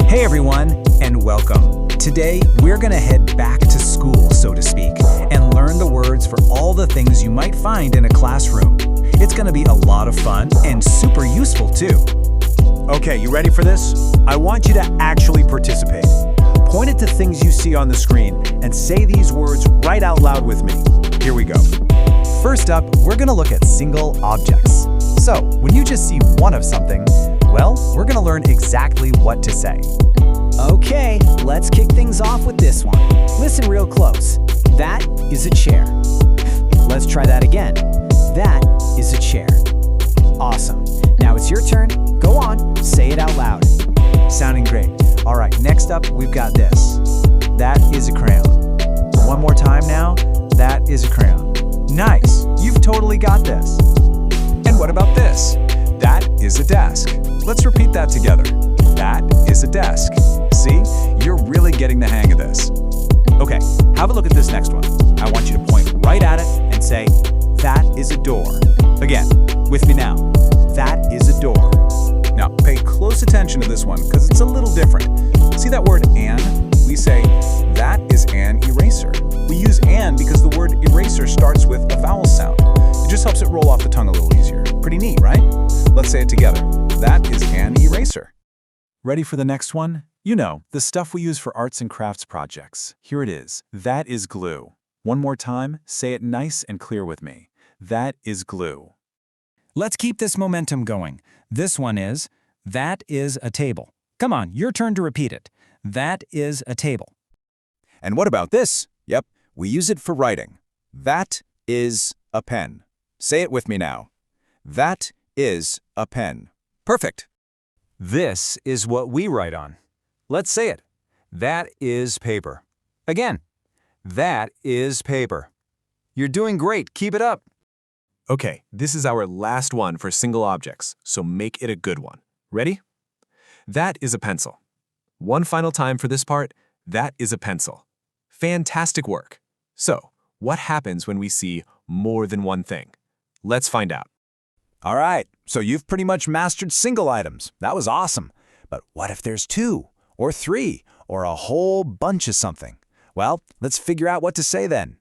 Hey everyone, and welcome. Today, we're gonna head back to school, so to speak, and learn the words for all the things you might find in a classroom. It's gonna be a lot of fun and super useful too. Okay, you ready for this? I want you to actually participate. Point it to things you see on the screen and say these words right out loud with me. Here we go. First up, we're gonna look at single objects. So, when you just see one of something, well, we're gonna learn exactly what to say. Okay, let's kick things off with this one. Listen real close. That is a chair. Let's try that again. That is a chair. Awesome. Now it's your turn. Go on, say it out loud. Sounding great. All right, next up, we've got this. That is a crayon. One more time now. That is a crayon. Nice, you've totally got this. And what about this? That is a desk. Let's repeat that together. That is a desk. See, you're really getting the hang of this. Okay, have a look at this next one. I want you to point right at it and say, that is a door. Again, with me now. That is a door. Now, pay close attention to this one because it's a little different. See that word "and"? We say, that is an eraser. We use "and" because the word eraser starts with a vowel sound. It just helps it roll off the tongue a little easier. Pretty neat, right? Let's say it together. That is an eraser. Ready for the next one? You know, the stuff we use for arts and crafts projects. Here it is. That is glue. One more time, say it nice and clear with me. That is glue. Let's keep this momentum going. This one is, that is a table. Come on, your turn to repeat it. That is a table. And what about this? Yep, we use it for writing. That is a pen. Say it with me now. That is a pen. Perfect. This is what we write on. Let's say it. That is paper. Again. That is paper. You're doing great. Keep it up. Okay, this is our last one for single objects, so make it a good one. Ready? That is a pencil. One final time for this part. That is a pencil. Fantastic work. So, what happens when we see more than one thing? Let's find out. All right, so you've pretty much mastered single items. That was awesome. But what if there's two, or three, or a whole bunch of something? Well, let's figure out what to say then.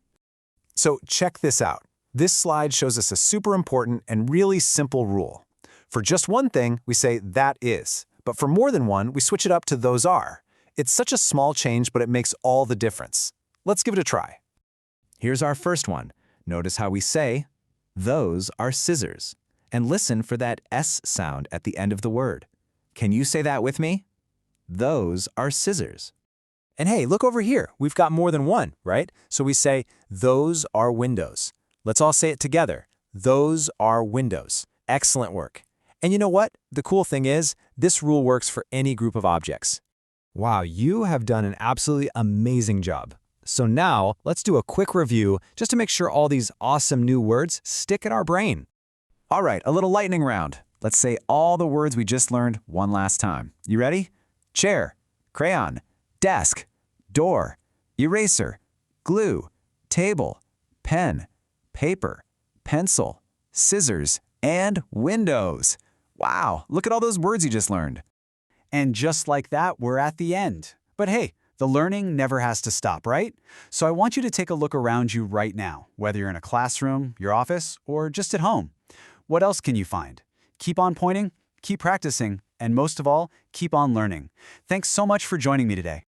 So check this out. This slide shows us a super important and really simple rule. For just one thing, we say that is. But for more than one, we switch it up to those are. It's such a small change, but it makes all the difference. Let's give it a try. Here's our first one. Notice how we say, those are scissors. And listen for that S sound at the end of the word. Can you say that with me? Those are scissors. And hey, look over here. We've got more than one, right? So we say, those are windows. Let's all say it together. Those are windows. Excellent work. And you know what? The cool thing is, this rule works for any group of objects. Wow, you have done an absolutely amazing job. So now, let's do a quick review just to make sure all these awesome new words stick in our brain. All right, a little lightning round. Let's say all the words we just learned one last time. You ready? Chair, crayon, desk, door, eraser, glue, table, pen, paper, pencil, scissors, and windows. Wow, look at all those words you just learned. And just like that, we're at the end. But hey, the learning never has to stop, right? So I want you to take a look around you right now, whether you're in a classroom, your office, or just at home. What else can you find? Keep on pointing, keep practicing, and most of all, keep on learning. Thanks so much for joining me today.